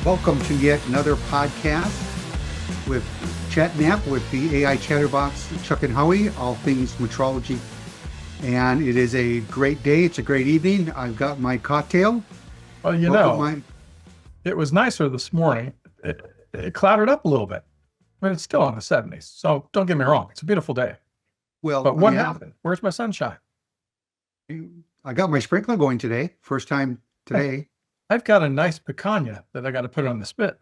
Welcome to yet another podcast with ChatNAPT with the AI Chatterbots Chuck and Howie, all things metrology. And it is a great day. It's a great evening. I've got my cocktail. Well, it was nicer this morning. It clouded up a little bit, but it's still in the 70s. So don't get me wrong. It's a beautiful day. Well, but what happened? Where's my sunshine? I got my sprinkler going today. First time today. I've got a nice picanha that I got to put on the spit.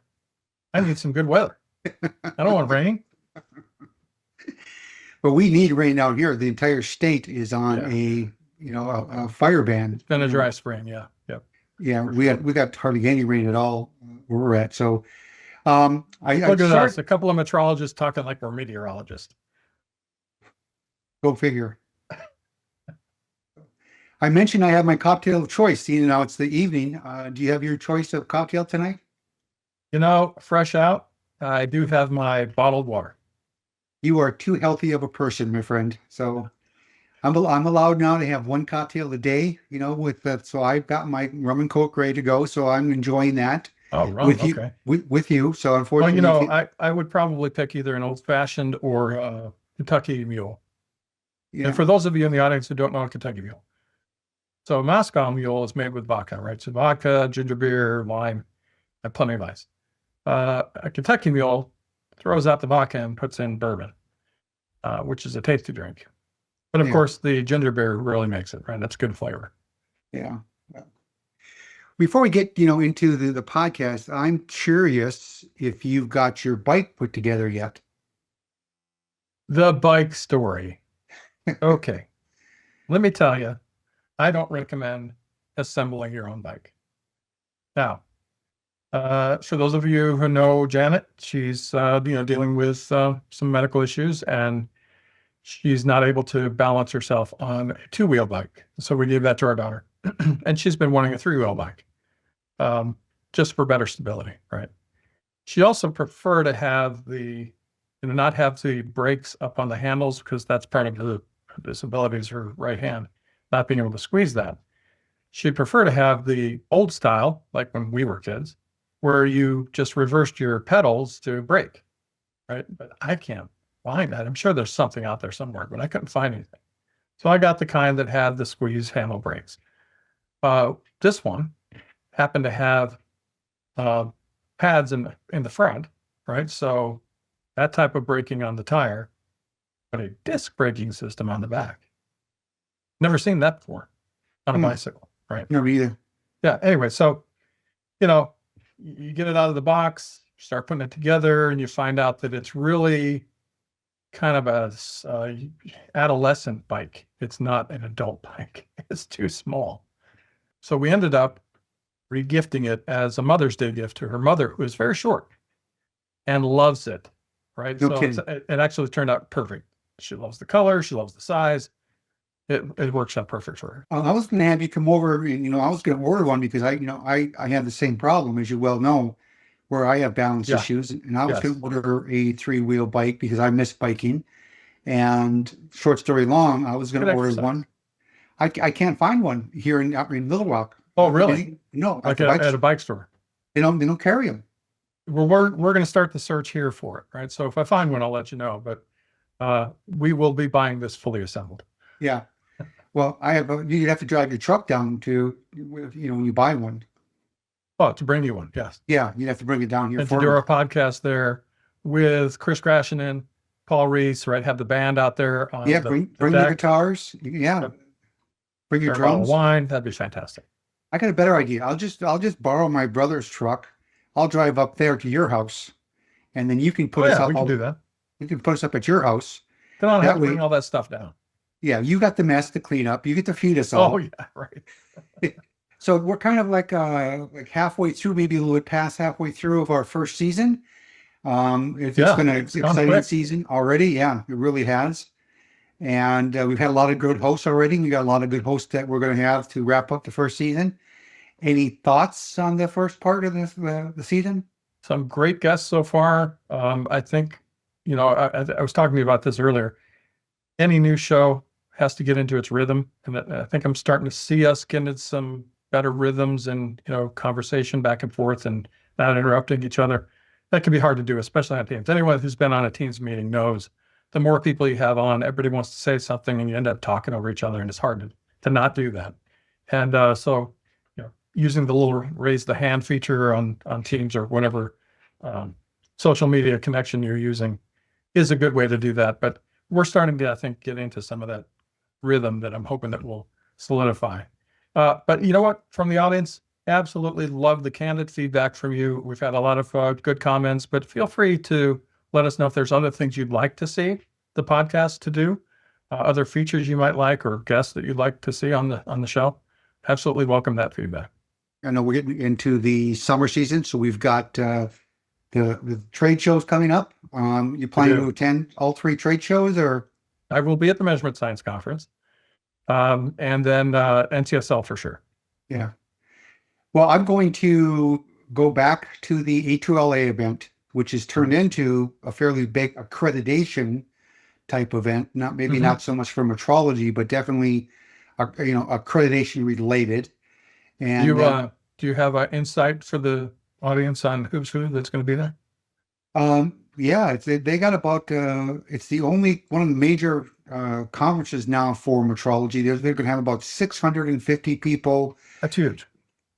I need some good weather. I don't want rain. But we need rain out here. The entire state is on a fire ban. It's been a dry spring. Yeah. Yep. Yeah. We got hardly any rain at all where we're at. So look at us, a couple of metrologists talking like we're meteorologists. Go figure. I mentioned I have my cocktail of choice. Seeing now it's the evening. Do you have your choice of cocktail tonight? Fresh out, I do have my bottled water. You are too healthy of a person, my friend. So I'm allowed now to have one cocktail a day, with that. So I've got my rum and Coke ready to go. So I'm enjoying that. Oh, rum, okay. With you. So unfortunately, I would probably pick either an old fashioned or a Kentucky Mule. Yeah. And for those of you in the audience who don't know a Kentucky Mule. So a Moscow Mule is made with vodka, right? So vodka, ginger beer, lime, and plenty of ice. A Kentucky Mule throws out the vodka and puts in bourbon, which is a tasty drink. But of course, the ginger beer really makes it, right? That's good flavor. Yeah. Before we get, into the podcast, I'm curious if you've got your bike put together yet. The bike story. Okay. Let me tell you, I don't recommend assembling your own bike. Now, for those of you who know Janet, she's dealing with some medical issues, and she's not able to balance herself on a two-wheel bike. So we gave that to our daughter, and she's been wanting a three-wheel bike, just for better stability, right? She also prefer to have not have the brakes up on the handles, because that's part of the disability is her right hand, not being able to squeeze that. She'd prefer to have the old style, like when we were kids, where you just reversed your pedals to brake, right? But I can't find that. I'm sure there's something out there somewhere, but I couldn't find anything. So I got the kind that had the squeeze handle brakes. This one happened to have pads in the front, right? So that type of braking on the tire, but a disc braking system on the back. Never seen that before on a bicycle, right? No, either. Yeah. Anyway, so, you get it out of the box, start putting it together, and you find out that it's really kind of a adolescent bike. It's not an adult bike. It's too small. So we ended up regifting it as a Mother's Day gift to her mother, who is very short and loves it, right? No kidding. It actually turned out perfect. She loves the color. She loves the size. It works out perfect for her. I was going to have you come over, and I was going to order one because I have the same problem, as you well know, where I have balance issues, and I was going to order a three-wheel bike because I miss biking. And short story long, I was going to order one. I can't find one here in Little Rock. Oh, really? No, like at a bike store. They don't carry them. Well, we're going to start the search here for it, right? So if I find one, I'll let you know. But we will be buying this fully assembled. Yeah. Well, you'd have to drive your truck down to, when you buy one. Oh, to bring you one, yes. Yeah, you'd have to bring it down here. And to do our podcast there with Chris Krashinen, Paul Reese, right? Have the band out there. Bring the guitars. Yeah. Bring your drums. Wine. That'd be fantastic. I got a better idea. I'll just borrow my brother's truck. I'll drive up there to your house, and then you can put us up. We can do that. You can put us up at your house. Then I'll have to bring all that stuff down. Yeah, you got the mess to clean up. You get to feed us all. Oh yeah, right. So we're kind of like halfway through, maybe a little bit past halfway through of our first season. It's been an exciting season already. Yeah, it really has. And we've had a lot of good hosts already. We got a lot of good hosts that we're going to have to wrap up the first season. Any thoughts on the first part of the season? Some great guests so far. I think, I was talking to you about this earlier. Any new show has to get into its rhythm. And I think I'm starting to see us get into some better rhythms and, conversation back and forth and not interrupting each other. That can be hard to do, especially on Teams. Anyone who's been on a Teams meeting knows the more people you have on, everybody wants to say something and you end up talking over each other, and it's hard to not do that. And so, using the little raise the hand feature on Teams or whatever social media connection you're using is a good way to do that. But we're starting to, I think, get into some of that rhythm that I'm hoping that will solidify. But you know what? From the audience, absolutely love the candid feedback from you. We've had a lot of good comments, but feel free to let us know if there's other things you'd like to see the podcast to do, other features you might like, or guests that you'd like to see on the show. Absolutely welcome that feedback. I know we're getting into the summer season, so we've got the trade shows coming up. You planning to attend all 3 trade shows, or? I will be at the Measurement Science Conference, and then NCSL for sure. Yeah. Well, I'm going to go back to the A2LA event, which is turned into a fairly big accreditation type event. Not so much for metrology, but definitely, accreditation related. And do you have an insight for the audience on who's who that's going to be there? Yeah, they got about it's the only one of the major conferences now for metrology. They're going to have about 650 people. That's huge.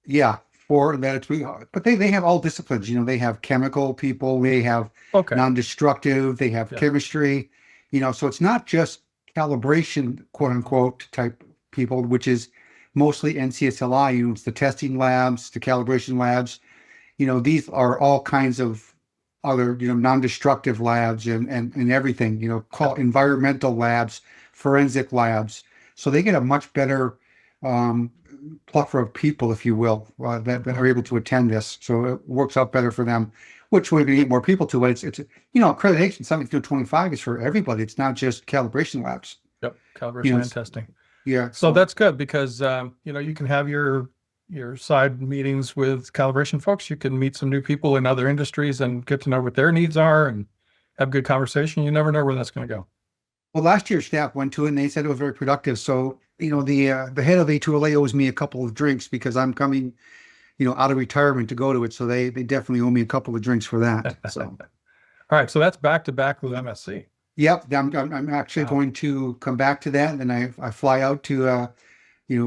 Yeah, for that. But they have all disciplines. They have chemical people, they have non-destructive, they have chemistry. So it's not just calibration, quote unquote, type people, which is mostly NCSLI. It's the testing labs, the calibration labs. These are all kinds of other, non-destructive labs and everything, call environmental labs, forensic labs. So they get a much better plethora of people, if you will, that are able to attend this. So it works out better for them, which we're going to get more people to. But it's accreditation, 7225 is for everybody. It's not just calibration labs. Yep, calibration and testing. Yeah. So that's good because, you can have your side meetings with calibration folks. You can meet some new people in other industries and get to know what their needs are and have good conversation. You never know where that's going to go. Well, last year staff went to it and they said it was very productive. So, the head of A2LA owes me a couple of drinks because I'm coming, out of retirement to go to it. So they definitely owe me a couple of drinks for that. So, all right. So that's back to back with MSC. Yep. I'm actually going to come back to that. And then I fly out to,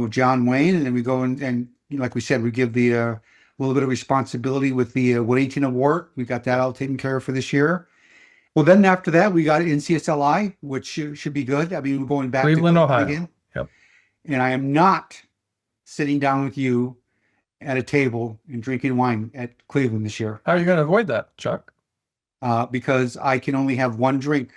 John Wayne, and then we go and like we said, we give the little bit of responsibility with the Whittington Award. We got that all taken care of for this year. Well, then after that, we got NCSLI, which should be good. I mean, we're going back Cleveland, to Ohio. Again. Yep. And I am not sitting down with you at a table and drinking wine at Cleveland this year. How are you going to avoid that, Chuck? Because I can only have one drink.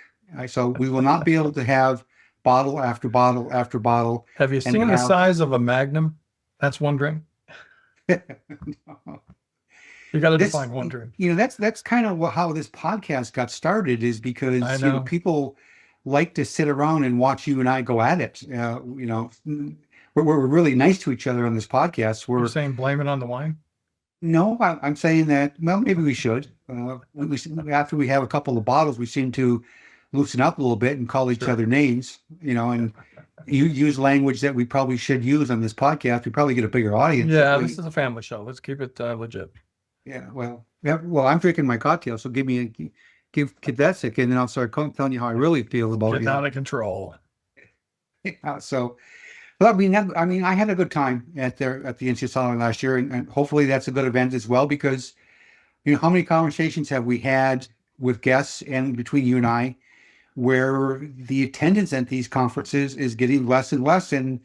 So we will not be able to have bottle after bottle after bottle. Have you seen the size of a Magnum? That's one drink. You got to define one drink. That's kind of how this podcast got started, is because people like to sit around and watch you and I go at it. We're really nice to each other on this podcast. You're saying blame it on the wine? No, I'm saying that, well, maybe we should. After we have a couple of bottles, we seem to loosen up a little bit and call each other names, and you use language that we probably should use on this podcast. We probably get a bigger audience. Yeah, this is a family show. Let's keep it legit. Yeah, well, I'm drinking my cocktail, so give that sick, and then I'll start telling you how I really feel about it. Get out of control. Yeah, so, but I had a good time at the NCSL last year, and hopefully that's a good event as well, because how many conversations have we had with guests and between you and I, where the attendance at these conferences is getting less and less, and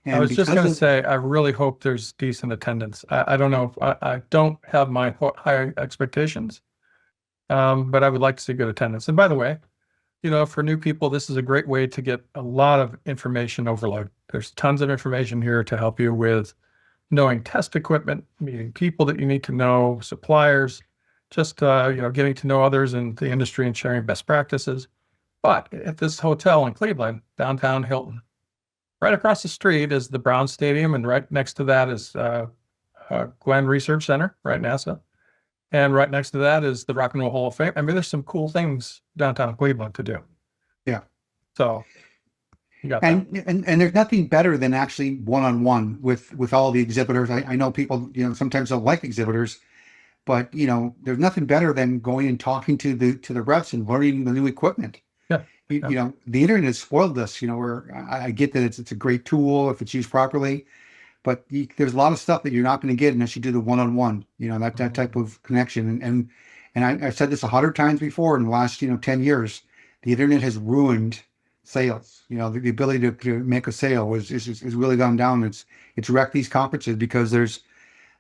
I was just going to say, I really hope there's decent attendance. I don't know. I don't have my high expectations, but I would like to see good attendance. And by the way, for new people, this is a great way to get a lot of information overload. There's tons of information here to help you with knowing test equipment, meeting people that you need to know, suppliers, just, getting to know others in the industry and sharing best practices. But at this hotel in Cleveland, downtown Hilton, right across the street is the Brown Stadium, and right next to that is Glenn Research Center, right, NASA. And right next to that is the Rock and Roll Hall of Fame. I mean, there's some cool things downtown Cleveland to do. Yeah. So You got that. And there's nothing better than actually one-on-one with all the exhibitors. I know people, sometimes don't like exhibitors, but there's nothing better than going and talking to the reps and learning the new equipment. Yeah. The internet has spoiled us, where I get that it's a great tool if it's used properly, but there's a lot of stuff that you're not going to get unless you do the one-on-one, that type of connection. And I've said this 100 times before in the last, 10 years, the internet has ruined sales. The ability to make a sale is really gone down. It's wrecked these conferences because there's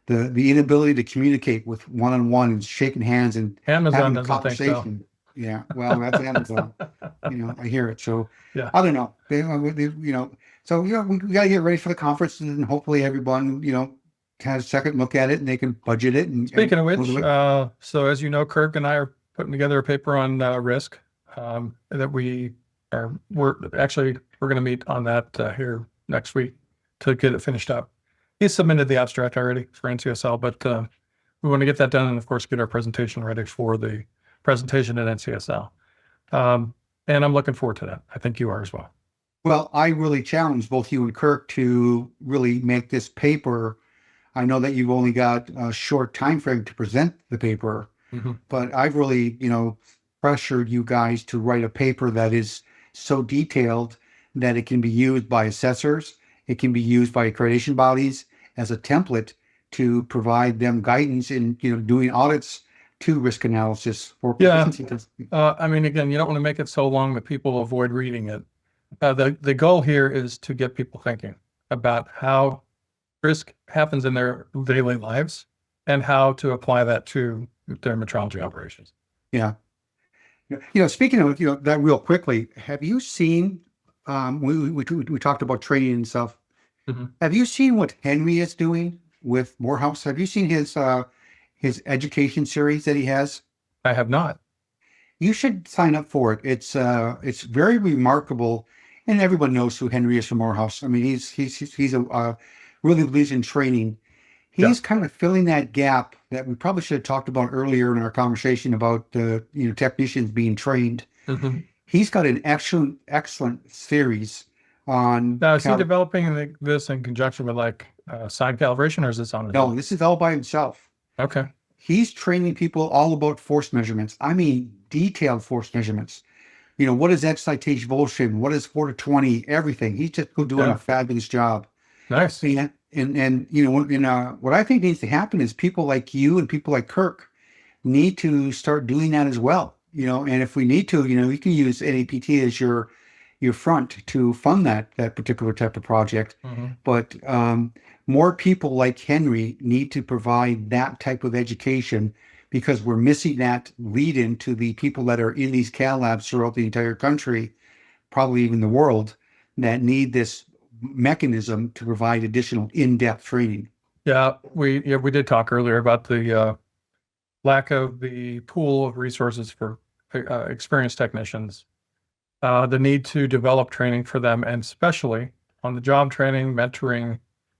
the inability to communicate with one-on-one and shaking hands and Amazon having a doesn't think so. conversation. Yeah, well, that's Amazon. I hear it. So Yeah. I don't know. So we got to get ready for the conference, and hopefully everyone has a second look at it and they can budget it. And Speaking of which, so as you know, Kirk and I are putting together a paper on risk that we're going to meet on that here next week to get it finished up. He submitted the abstract already for NCSL, but we want to get that done and, of course, get our presentation ready for the presentation at NCSL. And I'm looking forward to that. I think you are as well. Well, I really challenge both you and Kirk to really make this paper. I know that you've only got a short time frame to present the paper, but I've really, pressured you guys to write a paper that is so detailed that it can be used by assessors. It can be used by accreditation bodies as a template to provide them guidance in, doing audits to risk analysis for proficiency testing. Again, you don't want to make it so long that people avoid reading it. The goal here is to get people thinking about how risk happens in their daily lives and how to apply that to their metrology operations. Yeah. Speaking of that real quickly, have you seen, we talked about training and stuff. Have you seen what Henry is doing with Morehouse? Have you seen his education series that he has? I have not. You should sign up for it. It's very remarkable, and everyone knows who Henry is from Morehouse. I mean, he's a really believes in training. He's kind of filling that gap that we probably should have talked about earlier in our conversation about the technicians being trained. He's got an excellent series on. Now, is he developing this in conjunction with side calibration, or is this on his No, own? this is all by himself. Okay. He's training people all about force measurements. I mean, detailed force measurements. What is excitation, what is 4 to 20, everything. He's just doing a fabulous job. Nice. And what I think needs to happen is people like you and people like Kirk need to start doing that as well. And if we need to, you can use NAPT as your front to fund that particular type of project. But more people like Henry need to provide that type of education, because we're missing that lead in to the people that are in these CAL labs throughout the entire country, probably even the world, that need this mechanism to provide additional in-depth training. Yeah, we did talk earlier about the lack of the pool of resources for experienced technicians, the need to develop training for them, and especially on the job training, mentoring,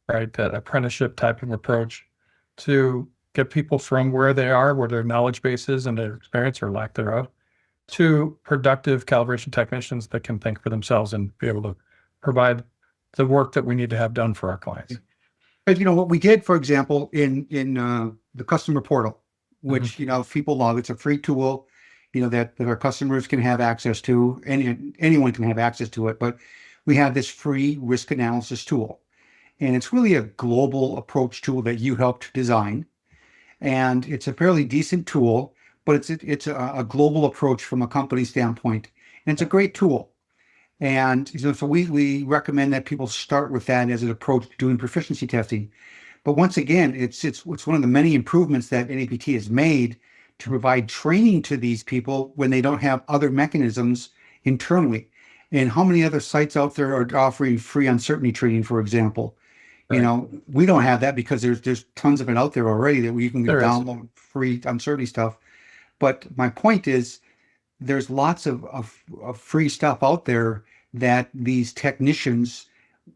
right, that apprenticeship type of approach to get people from where they are, where their knowledge base is and their experience or lack thereof, to productive calibration technicians that can think for themselves and be able to provide the work that we need to have done for our clients. But what we did, for example, in the customer portal, which people love, it's a free tool, that our customers can have access to, and anyone can have access to it. But we have this free risk analysis tool, and it's really a global approach tool that you helped design, and it's a fairly decent tool, but it's a global approach from a company standpoint, and it's a great tool. And so we recommend that people start with that as an approach to doing proficiency testing. But once again, it's one of the many improvements that NAPT has made to provide training to these people when they don't have other mechanisms internally. And how many other sites out there are offering free uncertainty training, for example? Right. We don't have that because there's tons of it out there already that you can download free uncertainty stuff. But my point is, there's lots of free stuff out there that these technicians,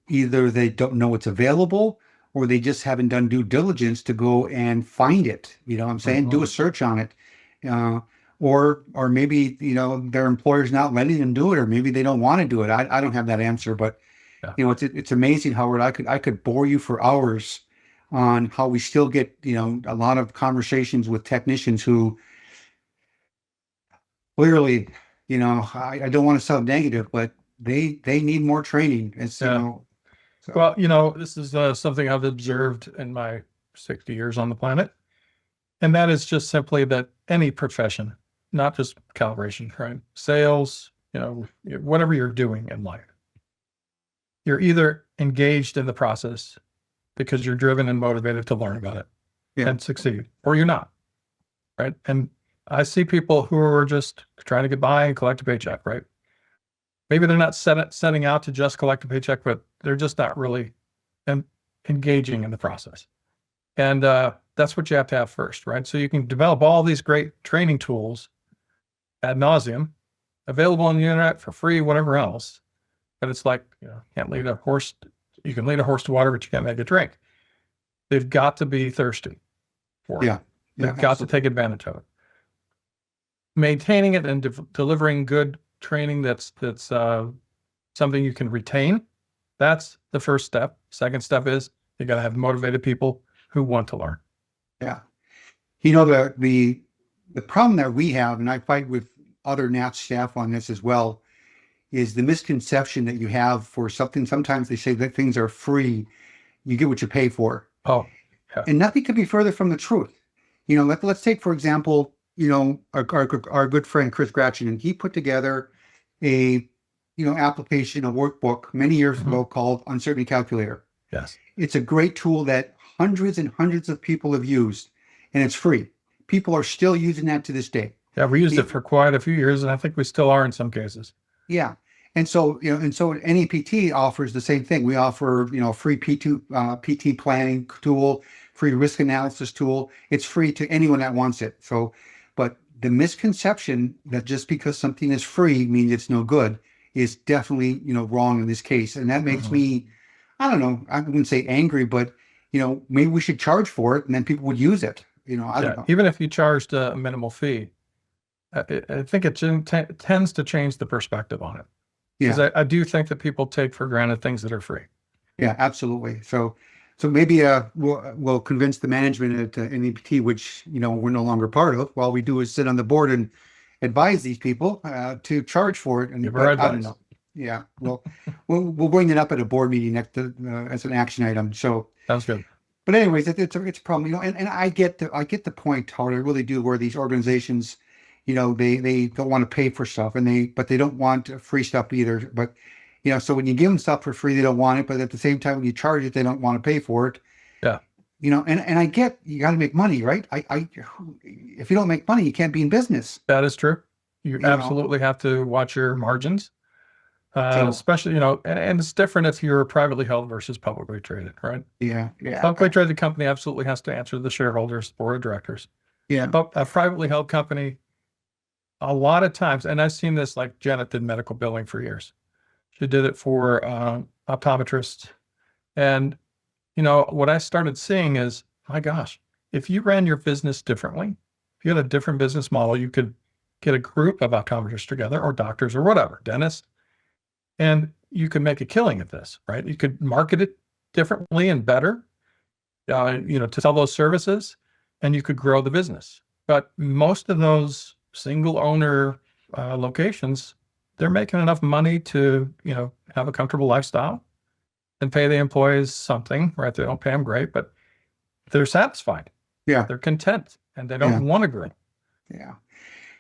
either they don't know it's available or they just haven't done due diligence to go and find it. You know what I'm saying? Do a search on it. or maybe, their employer's not letting them do it, or maybe they don't want to do it. I don't have that answer, but it's amazing, Howard. I could bore you for hours on how we still get, a lot of conversations with technicians who clearly, I don't want to sound negative, but they need more training. It's, so. Well, this is something I've observed in my 60 years on the planet. And that is just simply that any profession, not just calibration, right? Sales, whatever you're doing in life, you're either engaged in the process because you're driven and motivated to learn about it and succeed, or you're not, right? And I see people who are just trying to get by and collect a paycheck, right? Maybe they're not setting out to just collect a paycheck, but they're just not really engaging in the process. And that's what you have to have first, right? So you can develop all these great training tools ad nauseum, available on the internet for free, whatever else. But it's like, can't lead a horse. You can lead a horse to water, but you can't make it drink. They've got to be thirsty for it. They've got to take advantage of it. Maintaining it and delivering good training that's something you can retain. That's the first step. Second step is you got to have motivated people who want to learn. Yeah. The problem that we have, and I fight with other NAPT staff on this as well, is the misconception that you have for something. Sometimes they say that things are free. You get what you pay for. Oh, yeah. And nothing could be further from the truth. Let's take, for example, our good friend Chris Gratchen, and he put together a application, a workbook many years ago called Uncertainty Calculator. Yes. It's a great tool that hundreds and hundreds of people have used, and it's free. People are still using that to this day. Yeah, we used it for quite a few years, and I think we still are in some cases. Yeah. And so, NAPT offers the same thing. We offer, free PT planning tool, free risk analysis tool. It's free to anyone that wants it. So, but the misconception that just because something is free means it's no good is definitely, wrong in this case. And that makes me, I don't know, I wouldn't say angry, but, maybe we should charge for it and then people would use it. I don't know. Even if you charged a minimal fee, I think it tends to change the perspective on it. Because I do think that people take for granted things that are free. Yeah, absolutely. So maybe we'll convince the management at NAPT, which we're no longer part of. All we do is sit on the board and advise these people to charge for it. And I don't know. Yeah, well, we'll bring it up at a board meeting next as an action item. So sounds good. But anyways, it's a problem. And I get the point, Howard. I really do. Where these organizations, they don't want to pay for stuff, but they don't want free stuff either. But so when you give them stuff for free, they don't want it. But at the same time, when you charge it, they don't want to pay for it. Yeah. And I get you got to make money, right? If you don't make money, you can't be in business. That is true. You absolutely have to watch your margins, especially and it's different if you're privately held versus publicly traded, right? Yeah. Publicly traded company absolutely has to answer to the shareholders, board of directors. Yeah. But a privately held company, a lot of times, and I've seen this, like Janet did medical billing for years. She did it for optometrists. And, what I started seeing is, my gosh, if you ran your business differently, if you had a different business model, you could get a group of optometrists together or doctors or whatever, dentists, and you could make a killing at this, right? You could market it differently and better, to sell those services, and you could grow the business. But most of those single owner locations, they're making enough money to, have a comfortable lifestyle and pay the employees something, right? They don't pay them great, but they're satisfied. Yeah. They're content and they don't want to grow. Yeah.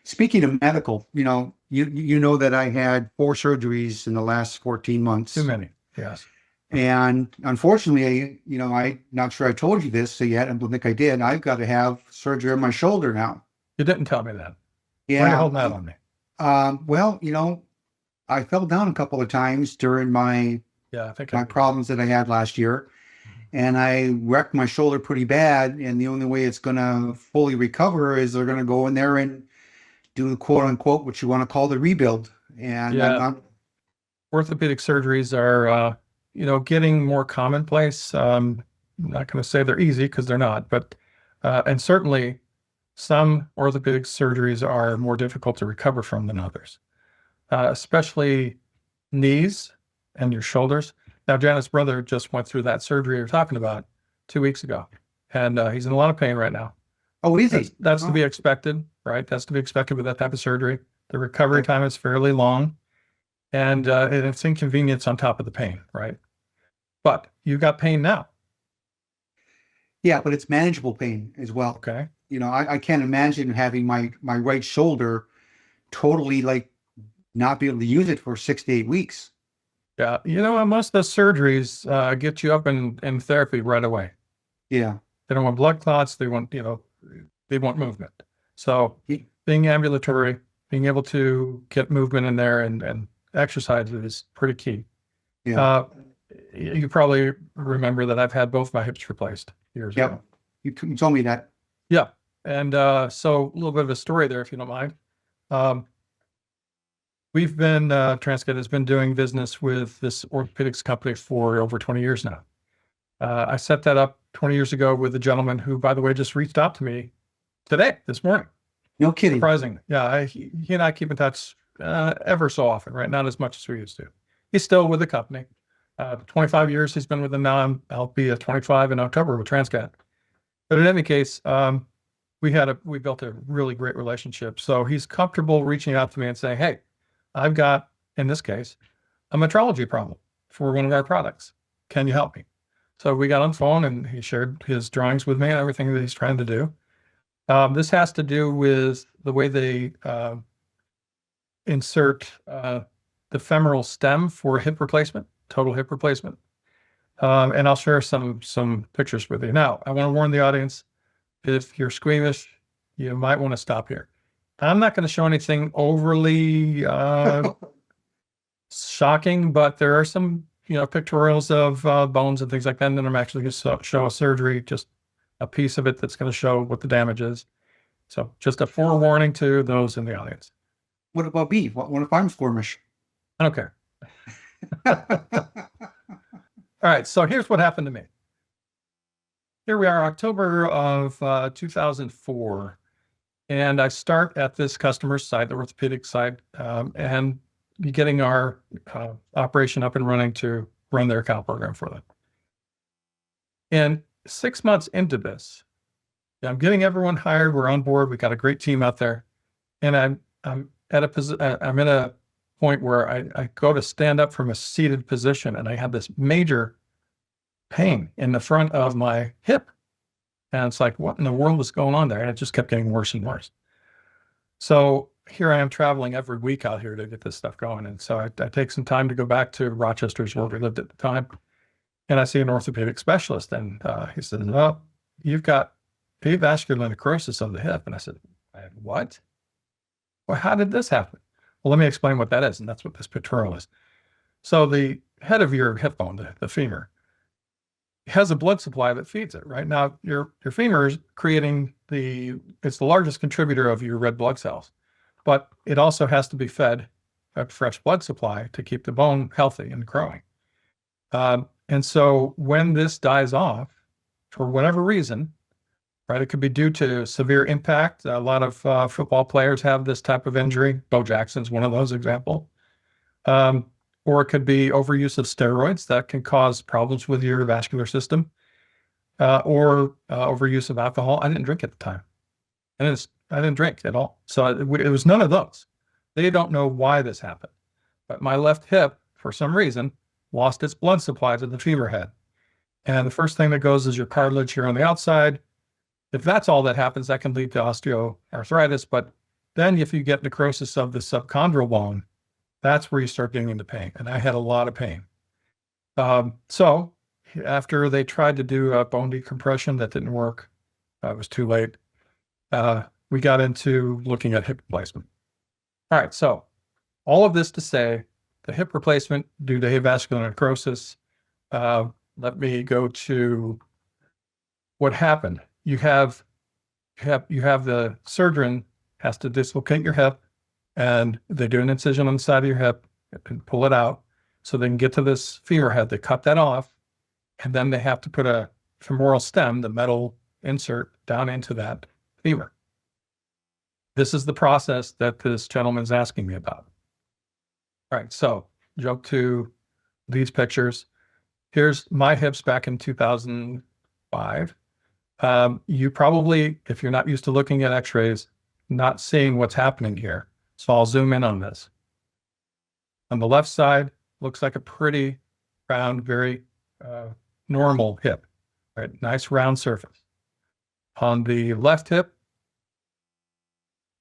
Speaking of medical, you know that I had 4 surgeries in the last 14 months. Too many. Yes. And unfortunately, I'm not sure I told you this yet. I don't think I did. I've got to have surgery on my shoulder now. You didn't tell me that. Yeah. Why are you holding that on me? Well, I fell down a couple of times during my problems that I had last year, and I wrecked my shoulder pretty bad. And the only way it's going to fully recover is they're going to go in there and do the quote unquote, what you want to call the rebuild. And orthopedic surgeries are, getting more commonplace. I'm not going to say they're easy because they're not, but, and certainly some orthopedic surgeries are more difficult to recover from than others, especially knees and your shoulders. Now, Janet's brother just went through that surgery you're talking about 2 weeks ago, and he's in a lot of pain right now. Oh, easy. That's to be expected, right? That's to be expected with that type of surgery. The recovery time is fairly long, and it's inconvenience on top of the pain, right? But you've got pain now. Yeah, but it's manageable pain as well. Okay. I can't imagine having my right shoulder totally like not be able to use it for 6 to 8 weeks. Yeah. Most of the surgeries get you up in therapy right away. Yeah. They don't want blood clots. They want, they want movement. So being ambulatory, being able to get movement in there and exercise is pretty key. Yeah. You probably remember that I've had both my hips replaced years ago. You told me that. Yeah. And so a little bit of a story there, if you don't mind. We've been, Transcat has been doing business with this orthopedics company for over 20 years now. I set that up 20 years ago with a gentleman who, by the way, just reached out to me this morning. No kidding. Surprising. Yeah. He and I keep in touch ever so often, right? Not as much as we used to. He's still with the company. 25 years he's been with them now. I'll be at 25 in October with Transcat. But in any case, we built a really great relationship. So he's comfortable reaching out to me and saying, hey, I've got, in this case, a metrology problem for one of our products. Can you help me? So we got on the phone and he shared his drawings with me and everything that he's trying to do. This has to do with the way they insert the femoral stem for hip replacement, total hip replacement. And I'll share some pictures with you. Now, I want to warn the audience, if you're squeamish, you might want to stop here. I'm not going to show anything overly shocking, but there are some, pictorials of bones and things like that. And then I'm actually going to show a surgery, just a piece of it that's going to show what the damage is. So just a forewarning to those in the audience. What about me? What if I'm squirmish? I don't care. All right. So here's what happened to me. Here we are, October of 2004. And I start at this customer's site, the orthopedic site, and getting our operation up and running to run their account program for them. And 6 months into this, I'm getting everyone hired. We're on board. We got a great team out there. And I'm in a point where I go to stand up from a seated position, and I have this major pain in the front of my hip. And it's like, what in the world is going on there? And it just kept getting worse and worse. So here I am traveling every week out here to get this stuff going. And so I take some time to go back to Rochester's where we lived at the time. And I see an orthopedic specialist. And he said, well, you've got avascular necrosis of the hip. And I said, what? Well, how did this happen? Well, let me explain what that is. And that's what this pectoral is. So the head of your hip bone, the femur, has a blood supply that feeds it. Right now, your femur is it's the largest contributor of your red blood cells, but it also has to be fed a fresh blood supply to keep the bone healthy and growing. And so when this dies off, for whatever reason, right, it could be due to severe impact. A lot of football players have this type of injury. Bo Jackson's one of those examples. Or it could be overuse of steroids that can cause problems with your vascular system, or overuse of alcohol. I didn't drink at the time. I didn't drink at all. So it was none of those. They don't know why this happened. But my left hip, for some reason, lost its blood supply to the femur head. And the first thing that goes is your cartilage here on the outside. If that's all that happens, that can lead to osteoarthritis. But then if you get necrosis of the subchondral bone, that's where you start getting into pain. And I had a lot of pain. So after they tried to do a bone decompression, that didn't work. It was too late. We got into looking at hip replacement. All right. So all of this to say, the hip replacement due to avascular necrosis, let me go to what happened. You have the surgeon has to dislocate your hip, and they do an incision on the side of your hip and pull it out so they can get to this femur head. They cut that off, and then they have to put a femoral stem, the metal insert, down into that femur. This is the process that this gentleman's asking me about. All right, so jump to these pictures. Here's my hips back in 2005. You probably, if you're not used to looking at x-rays, not seeing what's happening here. So I'll zoom in on this. On the left side, looks like a pretty round, very normal hip, right? Nice round surface. On the left hip,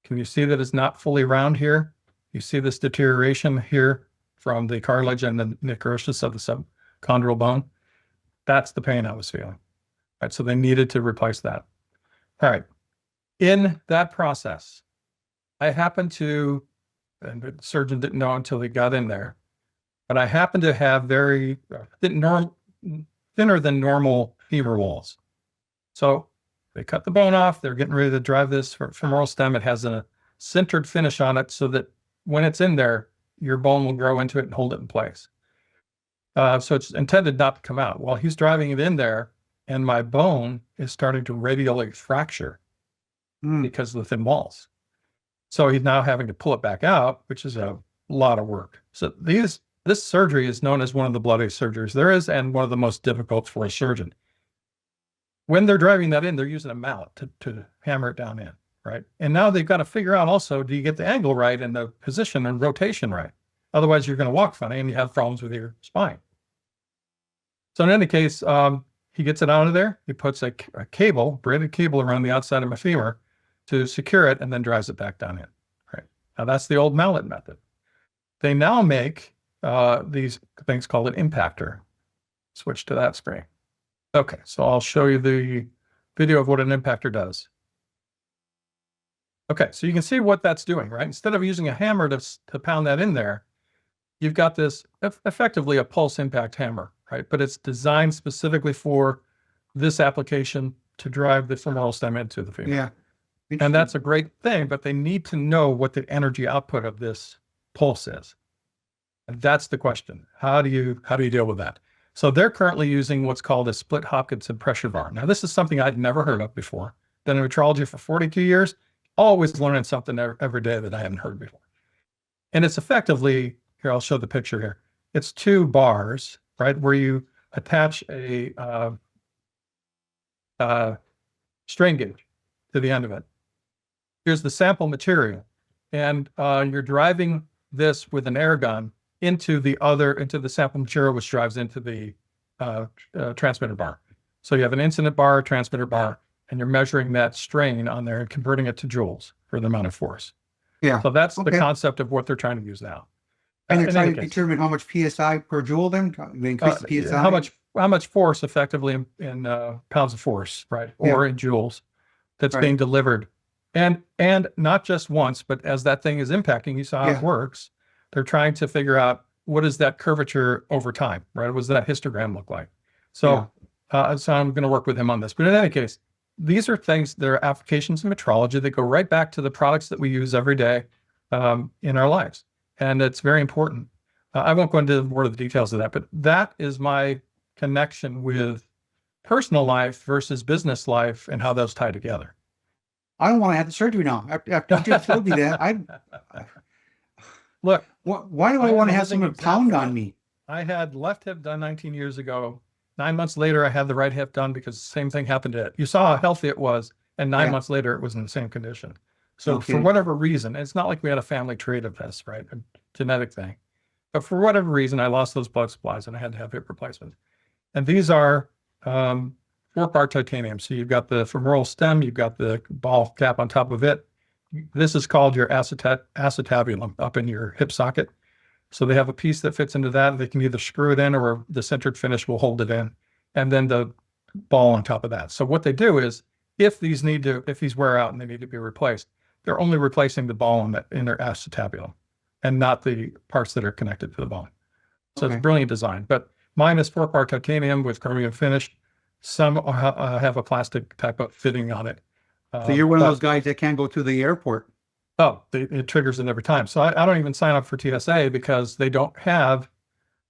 can you see that it's not fully round here? You see this deterioration here from the cartilage and the necrosis of the subchondral bone. That's the pain I was feeling. Right, so they needed to replace that. All right. In that process, I happened to, and the surgeon didn't know until he got in there, but I happened to have very thinner than normal femur walls. So they cut the bone off. They're getting ready to drive this femoral stem. It has a centered finish on it so that when it's in there, your bone will grow into it and hold it in place. So it's intended not to come out. While he's driving it in there, and my bone is starting to radially fracture because of the thin walls. So he's now having to pull it back out, which is a lot of work. So this surgery is known as one of the bloodiest surgeries there is, and one of the most difficult for a surgeon. When they're driving that in, they're using a mallet to hammer it down in, right? And now they've got to figure out also, do you get the angle right and the position and rotation right? Otherwise, you're going to walk funny and you have problems with your spine. So in any case, he gets it out of there. He puts a cable, braided cable around the outside of my femur to secure it and then drives it back down in. Right. Now that's the old mallet method. They now make these things called an impactor. Switch to that screen. Okay, so I'll show you the video of what an impactor does. Okay, so you can see what that's doing, right? Instead of using a hammer to pound that in there, you've got this effectively a pulse impact hammer, right? But it's designed specifically for this application to drive the femoral stem into the femur. Yeah. And that's a great thing, but they need to know what the energy output of this pulse is. And that's the question. How do you deal with that? So they're currently using what's called a split Hopkinson pressure bar. Now, this is something I'd never heard of before. Been in metrology for 42 years, always learning something every day that I haven't heard before. And it's effectively, here, I'll show the picture here. It's two bars, right, where you attach a strain gauge to the end of it. Here's the sample material. And you're driving this with an air gun into the sample material, which drives into the transmitter bar. So you have an incident bar, a transmitter bar, and you're measuring that strain on there and converting it to joules for the amount of force. Yeah. So that's the concept of what they're trying to use now. And they're trying to determine how much PSI per joule then? They increase the PSI? How much force effectively in pounds of force, right? Or in joules that's being delivered. And not just once, but as that thing is impacting, you saw how it works. They're trying to figure out what is that curvature over time, right? What does that histogram look like? So, so I'm going to work with him on this. But in any case, these are things that are applications in metrology that go right back to the products that we use every day in our lives. And it's very important. I won't go into more of the details of that, but that is my connection with personal life versus business life and how those tie together. I don't want to have the surgery now. After you just told me that, look. Why do I want to have someone pound on me? I had left hip done 19 years ago. 9 months later, I had the right hip done because the same thing happened to it. You saw how healthy it was, and 9 months later, it was in the same condition. So for whatever reason, it's not like we had a family trait of this, right? A genetic thing. But for whatever reason, I lost those blood supplies and I had to have hip replacement. And these are 4-part titanium. So you've got the femoral stem, you've got the ball cap on top of it. This is called your acetabulum up in your hip socket. So they have a piece that fits into that. They can either screw it in or the centered finish will hold it in. And then the ball on top of that. So what they do is if these wear out and they need to be replaced, they're only replacing the ball in their acetabulum and not the parts that are connected to the bone. So it's brilliant design. But mine is 4-part titanium with chromium finish. Some have a plastic type of fitting on it. So you're one of those guys that can't go to the airport. Oh, it triggers it every time. So I don't even sign up for TSA because they don't have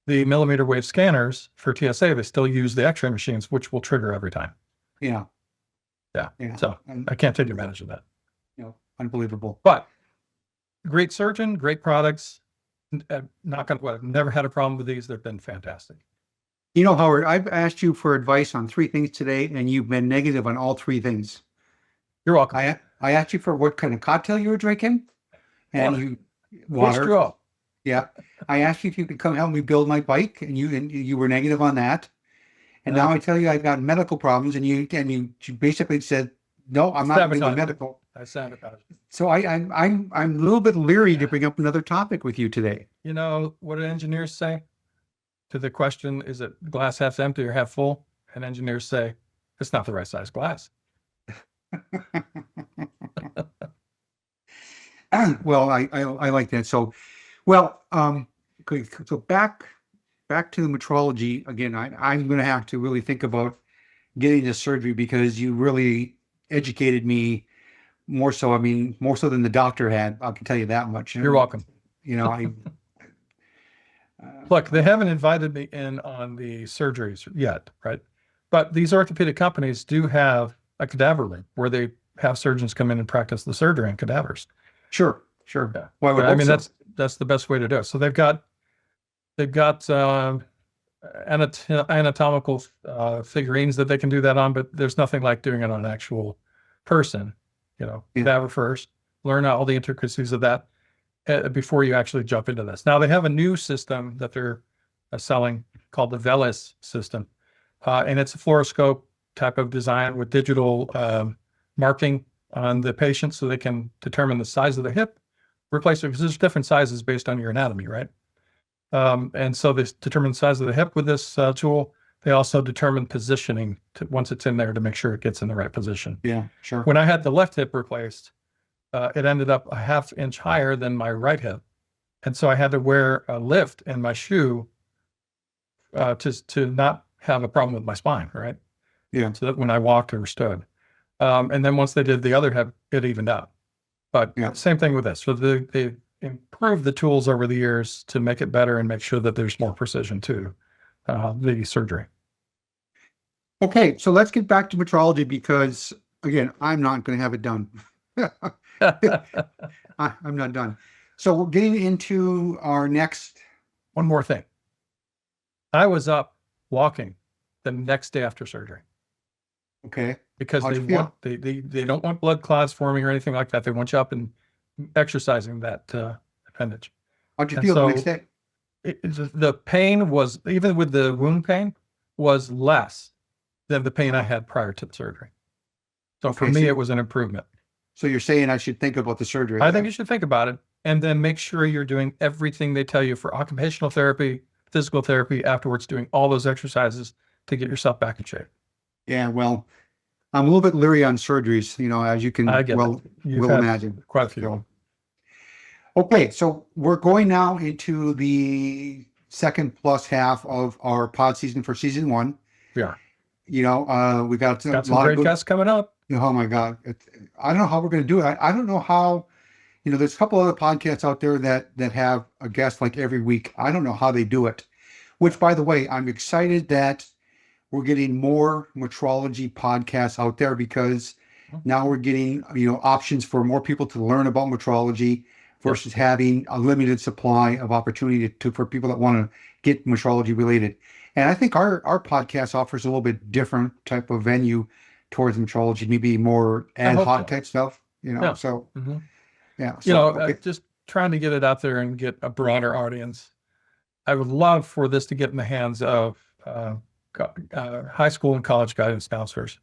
the millimeter wave scanners for TSA. They still use the X-ray machines, which will trigger every time. Yeah. So I can't take advantage of that. Unbelievable. But great surgeon, great products. Not gonna. I've never had a problem with these. They've been fantastic. You know, Howard, I've asked you for advice on 3 things today, and you've been negative on all 3 things. You're welcome. I asked you for what kind of cocktail you were drinking, and water. Yeah. I asked you if you could come help me build my bike, and you were negative on that. And now I tell you I've got medical problems, and you basically said, no, I'm not going to go medical. I sabotage. So I'm a little bit leery to bring up another topic with you today. You know what do engineers say to the question, is it glass half empty or half full? And engineers say, it's not the right size glass. Well, I like that. So, well, okay, so back to the metrology again. I'm going to have to really think about getting this surgery because you really educated me more so. I mean, more so than the doctor had. I can tell you that much. You're welcome. You know, Look, they haven't invited me in on the surgeries yet, right? But these orthopedic companies do have a cadaver room where they have surgeons come in and practice the surgery on cadavers. Sure. Yeah. Well, I mean, that's the best way to do it. So they've got anatomical figurines that they can do that on, but there's nothing like doing it on an actual person. You know, cadaver first, learn all the intricacies of that before you actually jump into this. Now they have a new system that they're selling called the VELIS system, and it's a fluoroscope type of design with digital marking on the patient, so they can determine the size of the hip replacement, because there's different sizes based on your anatomy, right? And so they determine the size of the hip with this tool. They also determine positioning once it's in there to make sure it gets in the right position. Yeah, sure. When I had the left hip replaced, it ended up a ½ inch higher than my right hip. And so I had to wear a lift in my shoe to not have a problem with my spine, right? Yeah. So that when I walked or stood. And then once they did the other hip, it evened out. But same thing with this. So they improved the tools over the years to make it better and make sure that there's more precision to the surgery. Okay, so let's get back to metrology because, again, I'm not going to have it done. I'm not done. So we're getting into our next. One more thing. I was up walking the next day after surgery. Okay. Because they don't want blood clots forming or anything like that. They want you up and exercising that appendage. How'd you feel the next day? The pain was, even with the wound pain, was less than the pain I had prior to the surgery. So for me, it was an improvement. So you're saying I should think about the surgery? I think you should think about it, and then make sure you're doing everything they tell you for occupational therapy, physical therapy, afterwards, doing all those exercises to get yourself back in shape. Yeah, well, I'm a little bit leery on surgeries, you know, as you can will imagine. Quite a few. So, okay, so we're going now into the second plus half of our pod season for season 1. We are. You know, we got some great guests coming up. Oh my God. I don't know how we're going to do it. I don't know how, you know, there's a couple other podcasts out there that have a guest like every week. I don't know how they do it, which, by the way, I'm excited that we're getting more metrology podcasts out there because now we're getting, you know, options for more people to learn about metrology versus having a limited supply of opportunity for people that want to get metrology related. And I think our podcast offers a little bit different type of venue towards metrology, maybe more ad hoc type stuff, you know. So so, you know, just trying to get it out there and get a broader audience. I would love for this to get in the hands of high school and college guidance counselors.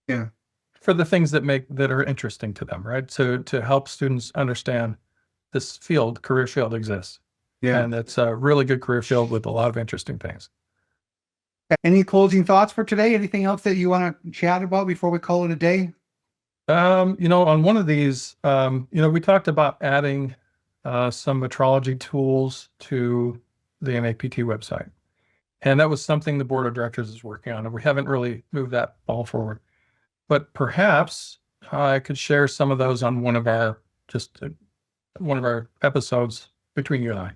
Yeah. For the things that are interesting to them, right? To help students understand this field, career field exists. Yeah. And it's a really good career field with a lot of interesting things. Any closing thoughts for today? Anything else that you want to chat about before we call it a day? You know, on one of these, you know, we talked about adding some metrology tools to the NAPT website. And that was something the board of directors is working on, and we haven't really moved that ball forward. But perhaps I could share some of those on one of our episodes between you and I,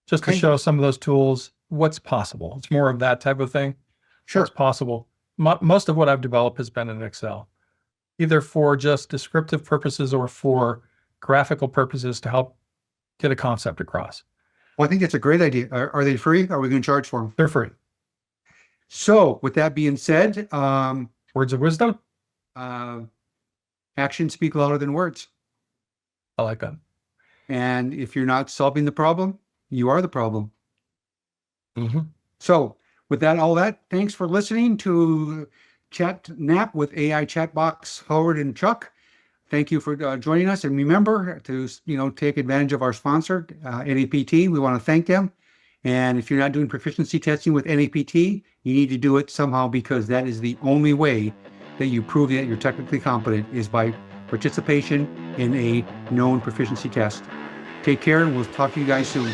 just to show some of those tools, what's possible. It's more of that type of thing. Sure. What's possible. Most of what I've developed has been in Excel, either for just descriptive purposes or for graphical purposes to help get a concept across. Well, I think that's a great idea. Are they free? Are we going to charge for them? They're free. So with that being said, Words of wisdom. Actions speak louder than words. I like that. And if you're not solving the problem, you are the problem. Mm-hmm. So with that, all that, thanks for listening to ChatNAPT with AI Chatbots Howard and Chuck. Thank you for joining us. And remember to, take advantage of our sponsor, NAPT. We want to thank them. And if you're not doing proficiency testing with NAPT, you need to do it somehow, because that is the only way that you prove that you're technically competent, is by participation in a known proficiency test. Take care, and we'll talk to you guys soon.